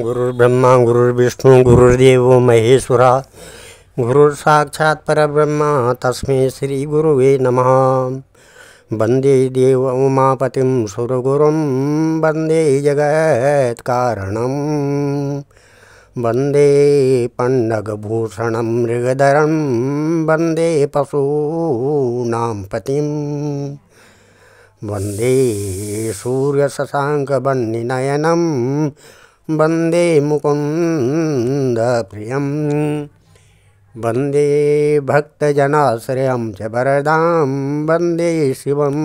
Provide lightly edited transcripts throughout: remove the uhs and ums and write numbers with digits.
गुरुर्ब्रह्मा गुरुर्विष्णु गुरुर्देवो महेश्वरा गुरुर्साक्षात् परब्रह्म तस्मै श्री गुरुवे नमः। वंदे देव उमापतिं सुरगुरुं वंदे जगत्कारणं वंदे पन्नगभूषणं मृगधरं वंदे पशूनां पतिं वंदे सूर्यशशाङ्कवह्निनयनं वंदे मुकुन्दप्रियं वंदे भक्तजनाश्रयं च वरदां वंदे शिवं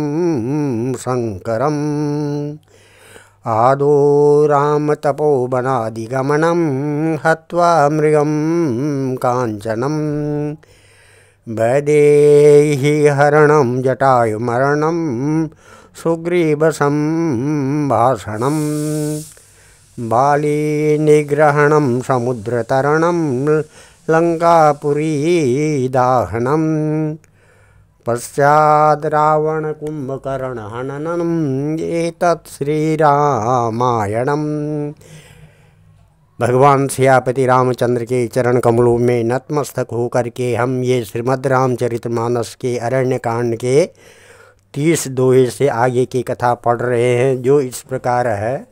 शङ्करम्। आदौ रामतपोवनादिगमनं हत्वा मृगं काञ्चनं वैदेही हरणं जटायुमरणं सुग्रीवसंभाषणं बाली निग्रहणं समुद्रतरणं लङ्कापुरीदाहनं पश्चात् रावणकुम्भकर्णहननम् एतत् श्रीरामायणम्। भगवान सियापति रामचंद्र के चरण कमलों में नतमस्तक होकर के हम ये श्रीमद् रामचरितमानस के अरण्य कांड के 30 दोहे से आगे की कथा पढ़ रहे हैं, जो इस प्रकार है।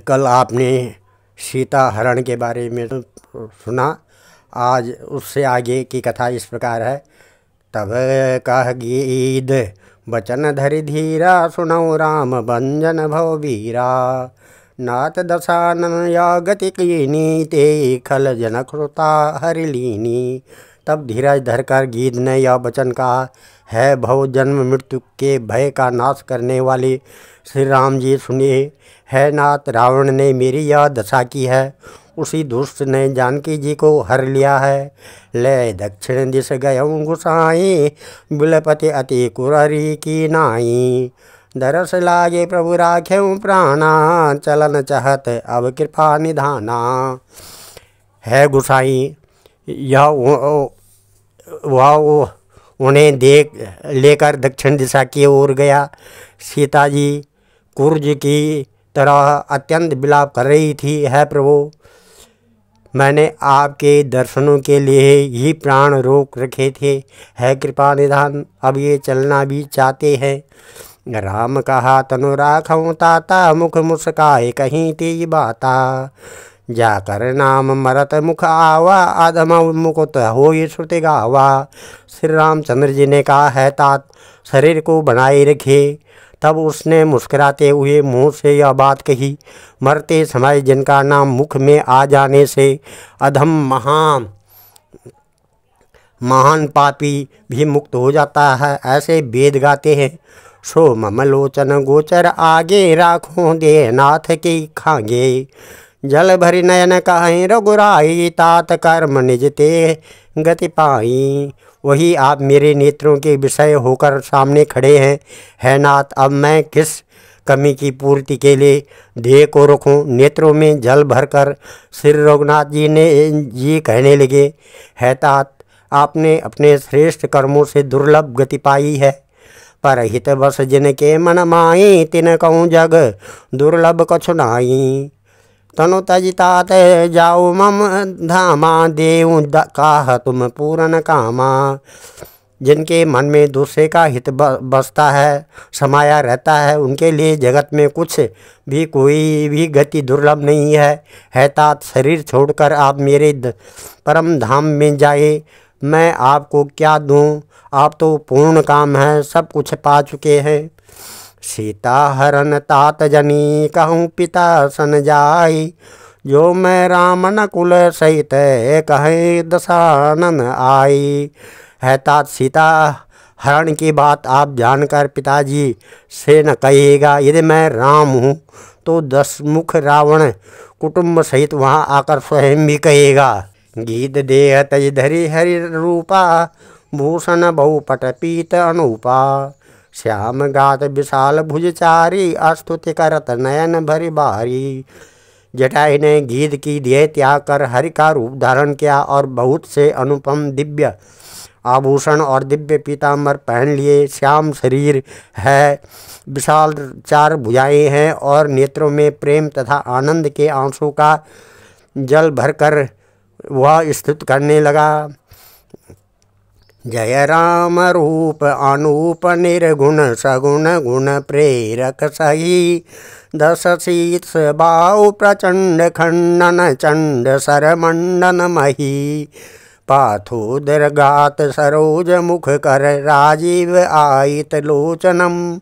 कल आपने सीता हरण के बारे में सुना, आज उससे आगे की कथा इस प्रकार है। तब कह गीद बचन धरि धीरा, सुनौ राम भंजन भव वीरा। नाथ दशानन या गति कीनी, ते खल जनक श्रुता हरिलीनी। तब धीरज धरकर गीद ने यह वचन कहा, है भव जन्म मृत्यु के भय का नाश करने वाले श्री राम जी सुनिए। है नाथ, रावण ने मेरी यह दशा की है, उसी दुष्ट ने जानकी जी को हर लिया है। ले दक्षिण दिश गयऊँ गुसाई, बिलपति अति कुररी की नाई। दरस लागे प्रभु राख्यऊँ प्राणा, चलन चाहत अब कृपा निधाना। है गुसाई, यह वह उन्हें देख लेकर दक्षिण दिशा की ओर गया। सीता जी कुर्ज की तरह अत्यंत विलाप कर रही थी। है प्रभु, मैंने आपके दर्शनों के लिए ही प्राण रोक रखे थे। है कृपा निधान, अब ये चलना भी चाहते हैं। राम कहा तनु राखऊँ ताता, मुख मुस्काए कहीं तेज बाता। जाकर नाम मरत मुख आवा, अधम मुकुत होई श्रुति गावा। श्री रामचंद्र जी ने कहा, है तात, शरीर को बनाए रखे। तब उसने मुस्कुराते हुए मुँह से यह बात कही, मरते समय जिनका नाम मुख में आ जाने से अधम महान पापी भी मुक्त हो जाता है, ऐसे वेद गाते हैं। सो ममलोचन गोचर आगे, राखों दे नाथ के खांगे। जल भरी नयन कहें रघुराई, तात कर्म निज ते गति पाई। वही आप मेरे नेत्रों के विषय होकर सामने खड़े हैं। है नाथ, अब मैं किस कमी की पूर्ति के लिए देह को रखूं। नेत्रों में जल भरकर श्री रघुनाथ जी कहने लगे, है तात, आपने अपने श्रेष्ठ कर्मों से दुर्लभ गति पाई है। पर हित बस जिनके मन माई, तिन कहूँ जग दुर्लभ कछु नाई। तनु तजितात जाओ मम धामा, देऊँ काह तुम पूरन कामा। जिनके मन में दूसरे का हित बसता है, समाया रहता है, उनके लिए जगत में कुछ भी कोई भी गति दुर्लभ नहीं है। है तात, शरीर छोड़कर आप मेरे परम धाम में जाए, मैं आपको क्या दूँ। आप तो पूर्ण काम है, सब कुछ पा चुके हैं। सीता हरण तात जनी, कहूँ पिता सन जाई। जो मैं राम नकुल सहित, कहे दशानन आई। है तात, सीता हरण की बात आप जानकर पिताजी से न कहिएगा। यदि मैं राम हूँ तो 10 मुख रावण कुटुंब सहित वहाँ आकर स्वयं भी कहेगा। गीत देह तज धरि हरि रूपा, भूषण बहुपट पीत अनूपा। श्याम गात विशाल भुजचारी, अस्तुति करत नयन भरी बारी। जटायु ने गीध की देह त्याग कर हरि का रूप धारण किया और बहुत से अनुपम दिव्य आभूषण और दिव्य पीताम्बर पहन लिए, श्याम शरीर है, विशाल 4 भुजाएं हैं और नेत्रों में प्रेम तथा आनंद के आंसू का जल भरकर वह स्तुति करने लगा। जय राम रूप अनूप निर्गुण सगुण गुण प्रेरक सही, 10 शीर्ष बाहु प्रचंड खंडन चंड सरमंडन मही, पाथोदरगात सरोज मुख कर राजीव आयत लोचनम,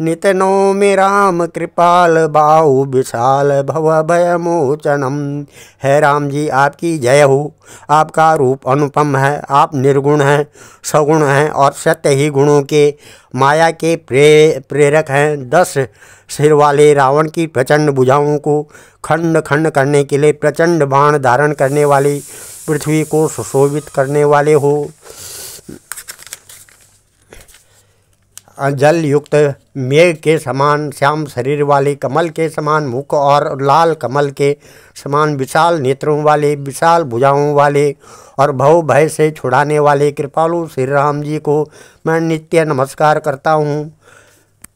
नित नौमि राम कृपाल बाहु विशाल भव भय मोचनम। है राम जी, आपकी जय हो। आपका रूप अनुपम है, आप निर्गुण हैं, सगुण हैं और सत्य ही गुणों के माया के प्रेरक हैं। 10 सिर वाले रावण की प्रचंड भुजाओं को खंड खंड करने के लिए प्रचंड बाण धारण करने वाली, पृथ्वी को सुशोभित करने वाले हो। जल युक्त मेघ के समान श्याम शरीर वाले, कमल के समान मुख और लाल कमल के समान विशाल नेत्रों वाले, विशाल भुजाओं वाले और भव भय से छुड़ाने वाले कृपालु श्री राम जी को मैं नित्य नमस्कार करता हूँ।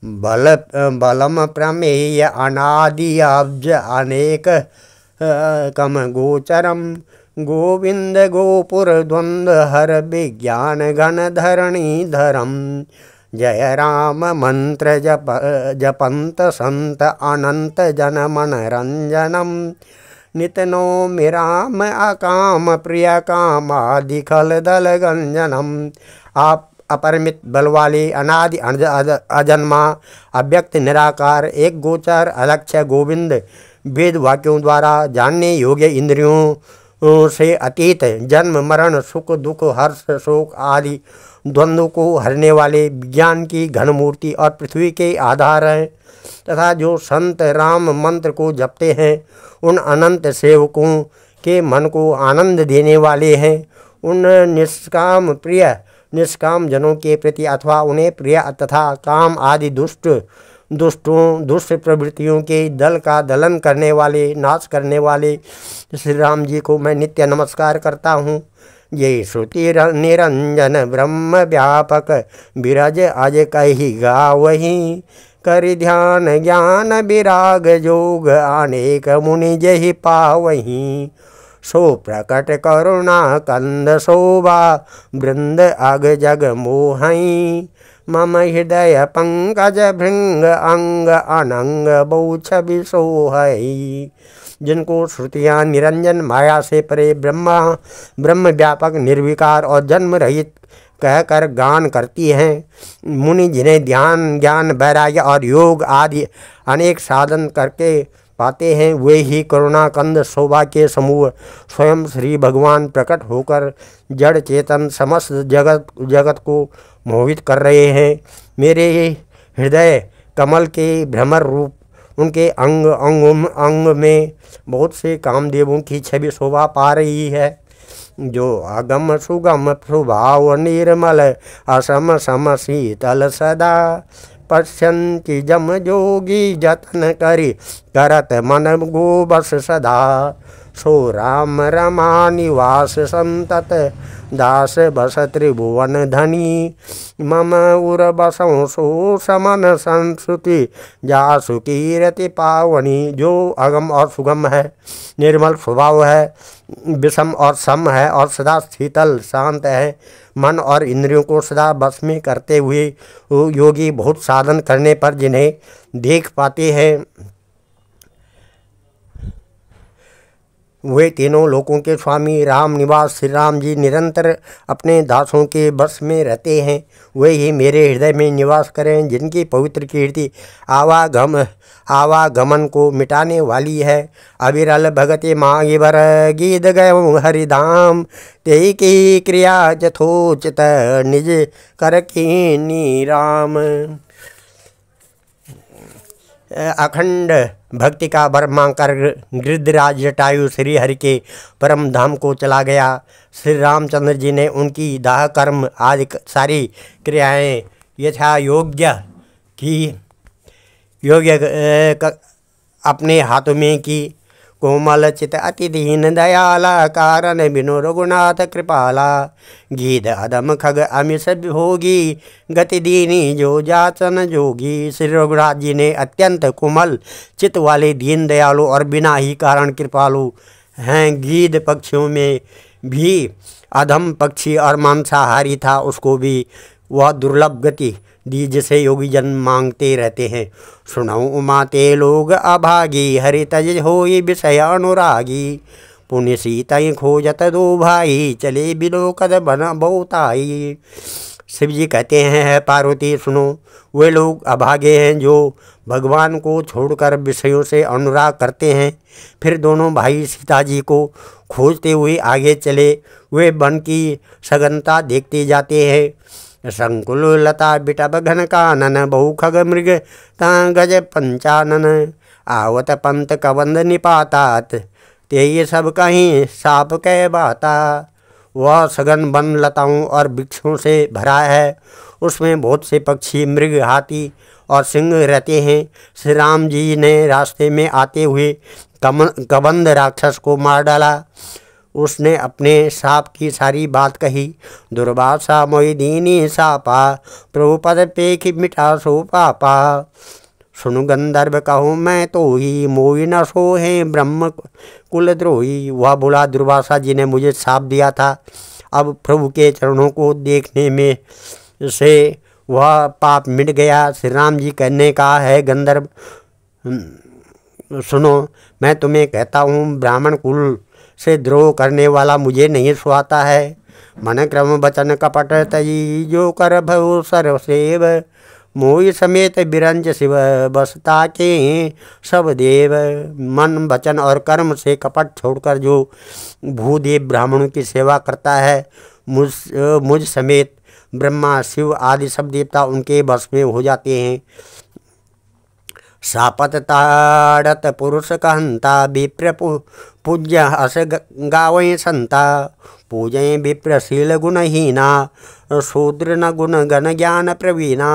बलम प्रमेय अनादि अब्ज अनेक कम गोचरम, गोविंद गोपुर द्वंद्व हर विज्ञान घन धरणी धरम, जय राम मंत्र जपंत संत अनंत जन मनरंजनम, नित नौमि राम अकाम प्रिय कामादि खल दल गंजनम। आप अपरिमित बल वाले, अनादि अजन्मा, अव्यक्त निराकार, एक गोचर अलक्ष्य गोविंद, वेद वाक्यों द्वारा जानने योग्य, इंद्रियों से अतीत, जन्म मरण सुख दुख हर्ष शोक आदि द्वंद्व को हरने वाले, विज्ञान की घन मूर्ति और पृथ्वी के आधार हैं तथा जो संत राम मंत्र को जपते हैं उन अनंत सेवकों के मन को आनंद देने वाले हैं। उन निष्काम जनों के प्रति अथवा उन्हें प्रिय तथा काम आदि दुष्ट प्रवृत्तियों के दल का दलन करने वाले, नाश करने वाले श्री राम जी को मैं नित्य नमस्कार करता हूँ। ये श्रुति निरंजन ब्रह्म व्यापक, बिरज अज कही गावही, कर ध्यान ज्ञान विराग जोग, अनेक मुनि जहि पावही, सो प्रकट करुणा कंद शोभा, वृंद अग जग मोहई, मम हृदय पंकज भृंग अंग अनंग बहु छवि सोहई। जिनको श्रुतियाँ निरंजन माया से परे ब्रह्म व्यापक निर्विकार और जन्म रहित कहकर गान करती हैं, मुनि जिन्हें ध्यान ज्ञान वैराग्य और योग आदि अनेक साधन करके पाते हैं, वे ही करुणा कंद शोभा के समूह स्वयं श्री भगवान प्रकट होकर जड़ चेतन समस्त जगत को मोहित कर रहे हैं। मेरे हृदय कमल के भ्रमर रूप उनके अंग में बहुत से कामदेवों की छवि शोभा पा रही है। जो अगम सुगम स्वभाव निर्मल, असम सम शीतल सदा, पश्यन्ति जम जोगी जतन करी, करत मन गो बस सदा, सो राम रमा निवास संतत, दास बस त्रिभुवन धनी, मम उर बसों सो समन संस्कृति, जासु कीरति पावनी। जो अगम और सुगम है, निर्मल स्वभाव है, विषम और सम है और सदा शीतल शांत है, मन और इंद्रियों को सदा बस में करते हुए योगी बहुत साधन करने पर जिन्हें देख पाते हैं, वे तीनों लोकों के स्वामी राम निवास श्री राम जी निरंतर अपने दासों के बस में रहते हैं। वे ही मेरे हृदय में निवास करें, जिनकी पवित्र कीर्ति आवागमन को मिटाने वाली है। अविरल भगति मांगी बर, गीत गयो हरिधाम, ते की क्रिया यथोचित, निज कर कीनी राम। अखंड भक्ति का वर मांगकर गिरिराज जटायु श्री हरि के परम धाम को चला गया। श्री रामचंद्र जी ने उनकी दाह कर्म आदि सारी क्रियाएं यथा योग्य अपने हाथों में की। कोमल चित अति दीन दयाला, कारण बिनु रघुनाथ कृपाला। गीध अदम खग अमिष भोगी, गति दीनी जो जाचन जोगी। श्री रघुनाथ जी ने अत्यंत कोमल चित वाले, दीन दयालु और बिना ही कारण कृपालु हैं। गीध पक्षियों में भी अधम पक्षी और मांसाहारी था, उसको भी वह दुर्लभ गति दी जिसे योगी जन मांगते रहते हैं। सुनऊ उमाते लोग अभागी, हरि तज होई विषय अनुरागी। पुण्य सीतई खोजत दो भाई, चले बिलोकद बन बहुताई। शिव जी कहते हैं, है पार्वती सुनो, वे लोग अभागे हैं जो भगवान को छोड़कर विषयों से अनुराग करते हैं। फिर दोनों भाई सीता जी को खोजते हुए आगे चले। वे वन की सघनता देखते जाते हैं। संकुल लता बिटब घन कानन, बहु खग मृग गज पंचानन। आवत पंत कबंद निपातात, ते ये सब कहीं साप कह बाता। वह सघन वन लताओं और वृक्षों से भरा है, उसमें बहुत से पक्षी, मृग, हाथी और सिंह रहते हैं। श्री राम जी ने रास्ते में आते हुए कबंद राक्षस को मार डाला। उसने अपने साप की सारी बात कही। दुर्वासा मोहि दीनी सापा, प्रभु पद पेख मिटा सो पापा। सुनु गंधर्व कहूँ मैं तो ही, मोहि न सोहे ब्रह्म कुलद्रोही। वह बोला, दुर्वासा जी ने मुझे साप दिया था, अब प्रभु के चरणों को देखने में से वह पाप मिट गया। श्री राम जी कहने का है, गंधर्व सुनो, मैं तुम्हें कहता हूँ, ब्राह्मण कुल से द्रोह करने वाला मुझे नहीं सुहाता है। मन क्रम वचन कपट तजी, जो कर भव सर्वसेव। मोहि समेत बिरंज शिव, बसता के सब देव। मन वचन और कर्म से कपट छोड़कर जो भूदेव ब्राह्मणों की सेवा करता है, मुझ समेत ब्रह्मा, शिव आदि सब देवता उनके बस में हो जाते हैं। सापत ताड़त पुरुष कहंता, विप्र पूज्य अस गावै संता। पूजय विप्रशील गुणहीना, शूद्र न गुण गण ज्ञान प्रवीणा।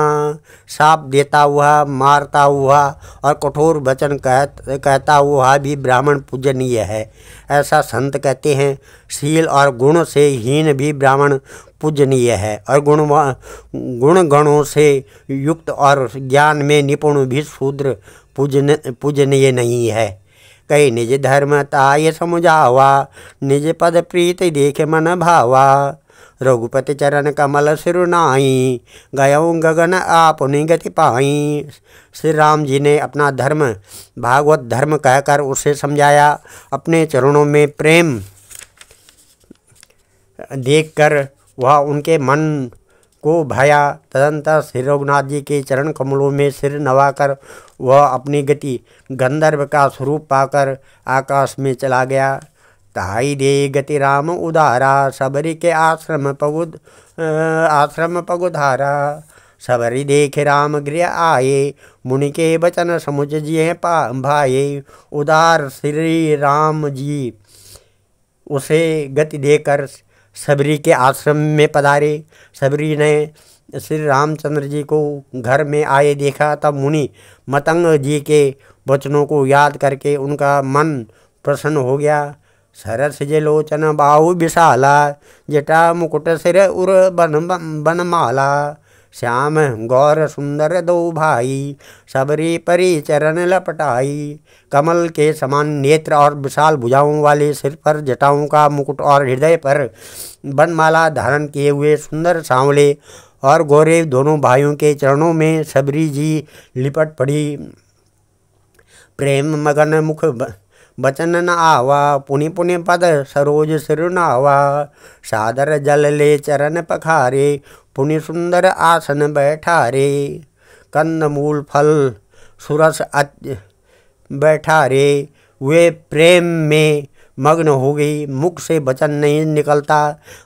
साप देता हुआ, मारता हुआ और कठोर वचन कहता हुआ भी ब्राह्मण पूजनीय है, ऐसा संत कहते हैं। शील और गुण से हीन भी ब्राह्मण पूजनीय है, और गुण गणों से युक्त और ज्ञान में निपुण भी शूद्र पूजनीय नहीं है। कई निज धर्म ताय समुझावा, निज पद प्रीत देख मन भावा। रघुपति चरण कमल सिरुनाई, गयऊँ गगन आपनि गति पाई। श्री राम जी ने अपना धर्म भागवत धर्म कहकर उसे समझाया। अपने चरणों में प्रेम देखकर वह उनके मन को भाया। तदंतर श्री रघुनाथ जी के चरण कमलों में सिर नवाकर वह अपनी गति गंधर्व का स्वरूप पाकर आकाश में चला गया। ताई दे गति राम उदारा, सबरी के आश्रम पगुधारा। सबरी देख राम गृह आए, मुनि के बचन समुझ जिये भाये। उदार श्री राम जी उसे गति देकर सबरी के आश्रम में पधारे। सबरी ने श्री रामचंद्र जी को घर में आए देखा, तब मुनि मतंग जी के वचनों को याद करके उनका मन प्रसन्न हो गया। सरस जे लोचन बाहु विशाला, जटा मुकुट सिर उर बनमाला। श्याम गौर सुंदर दो भाई, सबरी परी चरण लपटाई। कमल के समान नेत्र और विशाल भुजाओं वाले सिर पर जटाओं का मुकुट और हृदय पर बनमाला धारण किए हुए सुंदर सांवले और गोरे दोनों भाइयों के चरणों में सबरी जी लिपट पड़ी। प्रेम मगन मुख बचन न आवा, पुनि पुनि पद सरोज सिर नावा। सादर जल ले चरण पखारे, पुनि सुंदर आसन बैठारे। कंद मूल फल सुरस बैठारे। वे प्रेम में मग्न हो गई, मुख से वचन नहीं निकलता,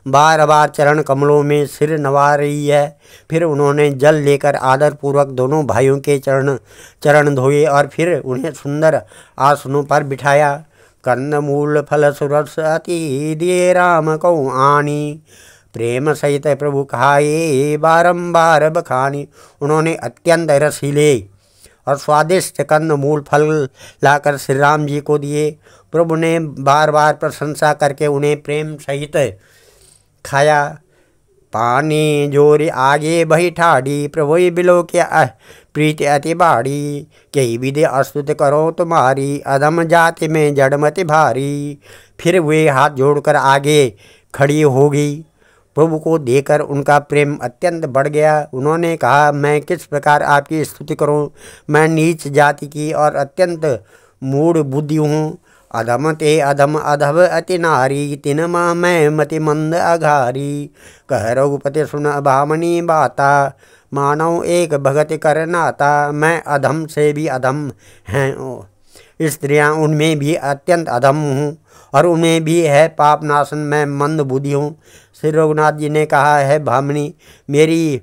बार बार चरण कमलों में सिर नवा रही है। फिर उन्होंने जल लेकर आदरपूर्वक दोनों भाइयों के चरण धोए और फिर उन्हें सुंदर आसनों पर बिठाया। कंद मूल फल सुरस अति दिए राम को आनी, प्रेम सहित प्रभु खाए बारंबार बखानी। उन्होंने अत्यंत रसीले और स्वादिष्ट कंद मूल फल लाकर श्री राम जी को दिए। प्रभु ने बार बार प्रशंसा करके उन्हें प्रेम सहित खाया। पानी जोरी आगे बही ठाड़ी, प्रभु बिलो के प्रीति अति बाड़ी। कई विधि अस्तुत करो तुम्हारी, अधम जाति में जड़मति भारी। फिर वे हाथ जोड़कर आगे खड़ी हो गई। प्रभु को देखकर उनका प्रेम अत्यंत बढ़ गया। उन्होंने कहा, मैं किस प्रकार आपकी स्तुति करूं? मैं नीच जाति की और अत्यंत मूढ़ बुद्धि हूँ। अधम ते अधम अधव अति नारी, तिन माँ मैं मति मंद अघारी। कह रघुपति सुन भामनी बाता, मानव एक भगत कर नाता। मैं अधम से भी अधम हैं स्त्रियाँ, उनमें भी अत्यंत अधम हूँ और उनमें भी है पाप नाशन। मैं मंद बुद्धि हूँ। श्री रघुनाथ जी ने कहा, है भामिनी, मेरी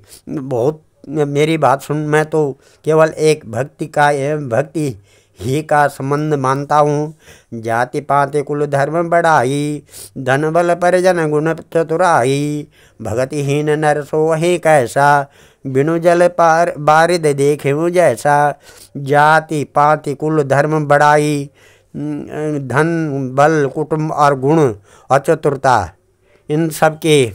बात सुन। मैं तो केवल एक भक्ति ही का संबंध मानता हूँ। जाति पाति कुल धर्म बढ़ाई, धन बल परिजन गुण चतुराई। भगतिहीन नर सोहि कैसा, बिनु जल पार बारिद देखे जैसा। जाति पाति कुल धर्म बढ़ाई, धन बल कुटुंब और गुण और चतुरता, इन सब के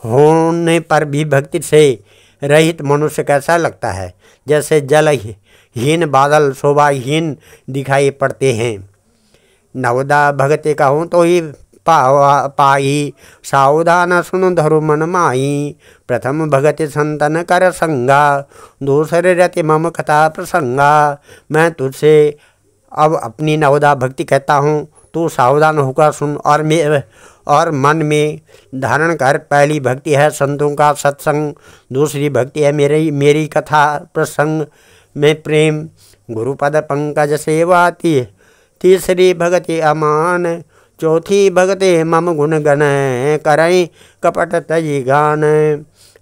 होने पर भी भक्ति से रहित मनुष्य कैसा लगता है? जैसे जलहीन बादल शोभाहीन दिखाई पड़ते हैं। नवदा भगति कहूँ तो ही पाई, सावधान सुन धरु मन माई। प्रथम भगति संतन कर संगा, दूसरे रति मम कथा प्रसंगा। मैं तुझसे अब अपनी नवदा भक्ति कहता हूँ, तू सावधान होकर सुन और मन में धारण कर। पहली भक्ति है संतों का सत्संग, दूसरी भक्ति है मेरी कथा प्रसंग में प्रेम, गुरुपद पंकज सेवा। तीसरी भक्ति अमान, चौथी भक्ति मम गुण गण, करई कपट तजी गान।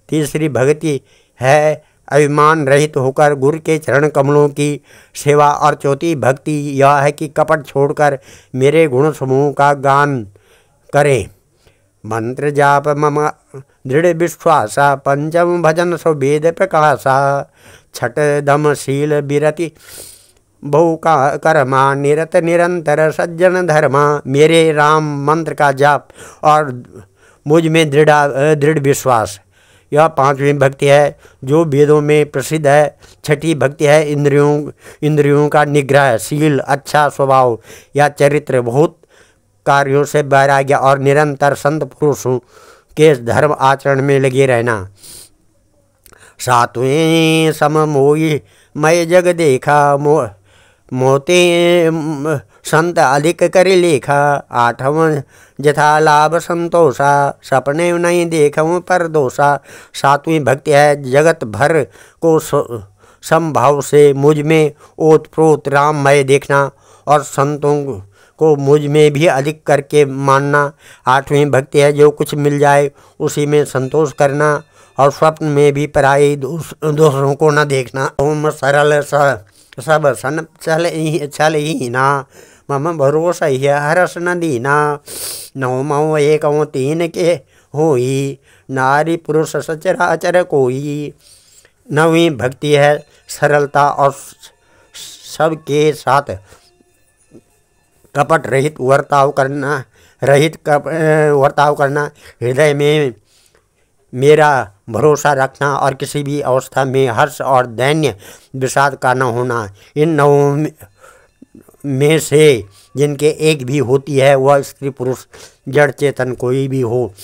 तीसरी भक्ति है अभिमान रहित होकर गुरु के चरण कमलों की सेवा और चौथी भक्ति यह है कि कपट छोड़कर मेरे गुण समूह का गान करें। मंत्र जाप मम दृढ़ विश्वासा, पंचम भजन सो वेद प्रकाशा। छठ दम शील विरति बहु का कर्मा, निरत निरंतर सज्जन धर्मा। मेरे राम मंत्र का जाप और मुझ में दृढ़ विश्वास, यह पांचवी भक्ति है जो वेदों में प्रसिद्ध है। छठी भक्ति है इंद्रियों का निग्रह, शील, अच्छा स्वभाव या चरित्र, बहुत कार्यों से वैराग्य और निरंतर संत पुरुषों के धर्म आचरण में लगे रहना। सातवें सम मोई मैं जग देखा, मोते संत अधिक कर लेखा। आठवां जथा लाभ संतोषा, सपने नहीं देखूँ पर दोषा। सातवीं भक्ति है जगत भर को समभाव से मुझ में ओतप्रोत राममय देखना और संतों को मुझ में भी अधिक करके मानना। आठवीं भक्ति है जो कुछ मिल जाए उसी में संतोष करना और स्वप्न में भी पराई दूसरों को न देखना। ओम सरल सब सन चल ही ना, मम भरोसा ही हरस न दीना। नौ मऊ एक तीन के होई, नारी पुरुष सचराचर कोई। नवीं भक्ति है सरलता और सबके साथ कपट रहित वर्ताव करना, हृदय में मेरा भरोसा रखना और किसी भी अवस्था में हर्ष और दैन्य विषाद का न होना। इन नौ में से जिनके एक भी होती है वह स्त्री पुरुष जड़ चेतन कोई भी हो।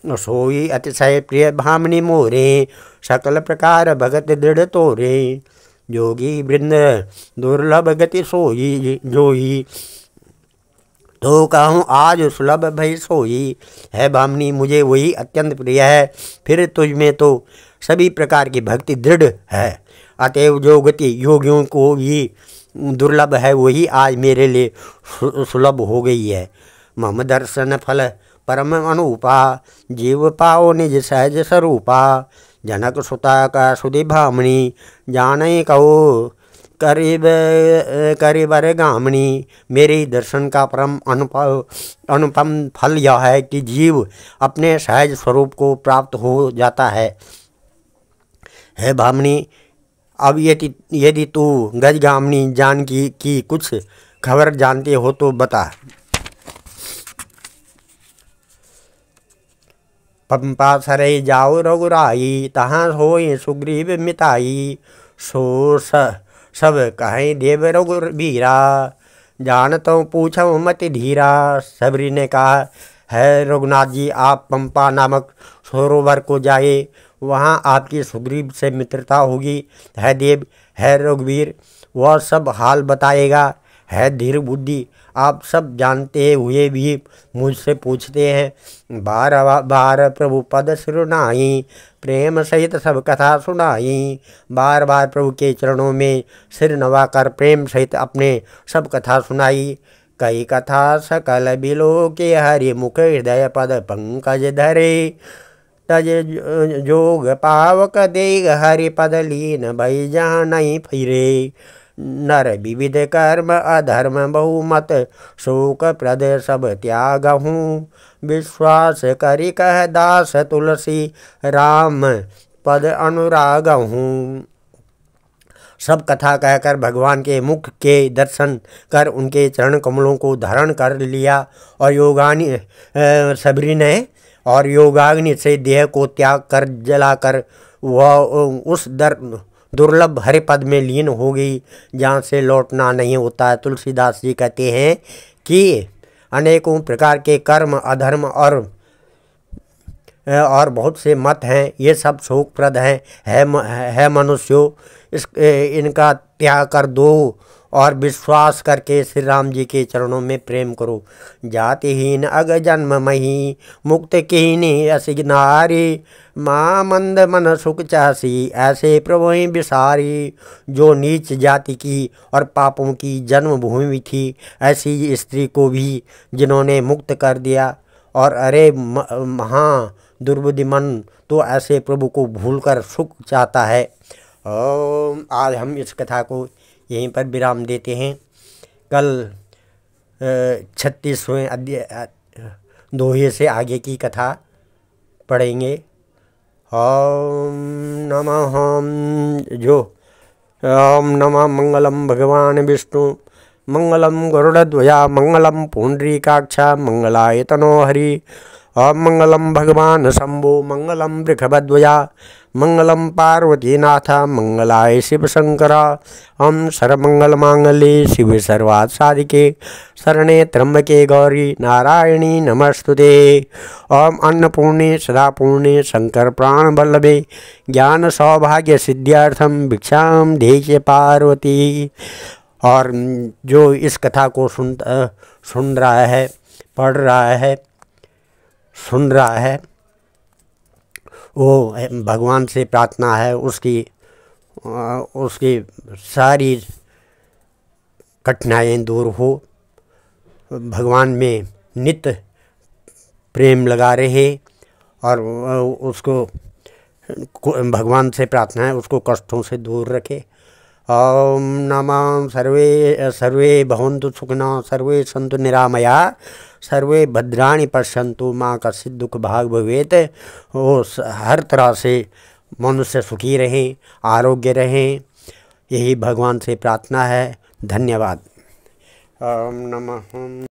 सोई अतिशय प्रिय भामिनी मोरे, सकल प्रकार भगत दृढ़ तोरे। जोगी वृंद दुर्लभ गति सोई, जोई तो कहूँ आज सुलभ भई सोई। है भामिनी मुझे वही अत्यंत प्रिय है, फिर तुझ में तो सभी प्रकार की भक्ति दृढ़ है। अतएव जो गति योगियों को ही दुर्लभ है वही आज मेरे लिए सुलभ हो गई है। मम दर्शन फल परम अनुपा, जीव पाओ निज सहज स्वरूपा। जनक सुता का सुधि भामिनी, जाने कहो करिबर गामिनी। मेरे दर्शन का परम अनुपम फल यह है कि जीव अपने सहज स्वरूप को प्राप्त हो जाता है। भामिनी अब यदि तू गजगामिनी जानकी की कुछ खबर जानते हो तो बता। पंपा सरे जाओ रघुराई, तहाँ होए सुग्रीव मिताई। सो सब कहें देव रघुवीरा, जानतो पूछो मत धीरा। सबरी ने कहा, है रघुनाथ जी, आप पंपा नामक सरोवर को जाए, वहाँ आपकी सुग्रीव से मित्रता होगी। है देव, है रघुवीर, वह सब हाल बताएगा। है धीर बुद्धि, आप सब जानते हुए भी मुझसे पूछते हैं। बार बार प्रभु पद सिरुनाई, प्रेम सहित सब कथा सुनाई। बार बार प्रभु के चरणों में सिर नवाकर प्रेम सहित अपने सब कथा सुनाई। कई कथा सकल बिलो के, हरि मुख हृदय पद पंकज धरे। तज जोग पावक देग, हरि पद लीन भई जहाँ नहीं फिरे। नर विविध कर्म अधर्म बहुमत, शोक प्रद सब त्यागहूँ। विश्वास करि कह दास तुलसी, राम पद अनुरागहूँ। सब कथा कहकर भगवान के मुख के दर्शन कर उनके चरण कमलों को धारण कर लिया। और सबरी ने योगाग्नि से देह को त्याग कर जलाकर वह उस दुर्लभ हरिपद में लीन हो गई, जहाँ से लौटना नहीं होता है। तुलसीदास जी कहते हैं कि अनेकों प्रकार के कर्म अधर्म और बहुत से मत हैं, ये सब शोकप्रद हैं। है मनुष्यों, इनका त्याग कर दो और विश्वास करके श्री राम जी के चरणों में प्रेम करो। जातिहीन अग जन्म मही, मुक्त कीनी असिग्नारी। माँ मंद मन सुख चासी, ऐसे प्रभु ही बिसारी। जो नीच जाति की और पापों की जन्मभूमि थी, ऐसी स्त्री को भी जिन्होंने मुक्त कर दिया। और अरे महा दुर्बुद्धिमन तो ऐसे प्रभु को भूलकर सुख चाहता है। आज हम इस कथा को यहीं पर विराम देते हैं। कल 36वें अध्याय दोहे से आगे की कथा पढ़ेंगे। ओम नमः मंगलम भगवान विष्णु, मंगलम गरुड़ध्वजा, मंगलम पुंडरीकाक्षा, मंगलाय तनो हरि। ओम मंगलम भगवान शंभो, मंगलम वृषभध्वजा, मंगलम पार्वतीनाथ, मंगलाय शिव शंकरा। ओम सर्वमंगल मांगल्ये शिवे सर्वार्थ साधिके, शरणे त्र्यंबके गौरी नारायणी नमस्तुते। ओम अन्नपूर्णे सदापूर्णे शंकर प्राण वल्लभे, ज्ञान सौभाग्य सिद्ध्यार्थम भिक्षाम देहि पार्वती। और जो इस कथा को सुन रहा है, पढ़ रहा है, सुन रहा है, वो भगवान से प्रार्थना है उसकी सारी कठिनाइयाँ दूर हो, भगवान में नित्य प्रेम लगा रहे और उसको भगवान से प्रार्थना है उसको कष्टों से दूर रखे। ओम नमः सर्वे भवन्तु सुखिनः, सर्वे सन्तु निरामया, सर्वे भद्राणि पश्यन्तु माँ कश्चित् दुख भाग भवेत्। वो हर तरह से मनुष्य सुखी रहें, आरोग्य रहें, यही भगवान से प्रार्थना है। धन्यवाद। ओम नमः।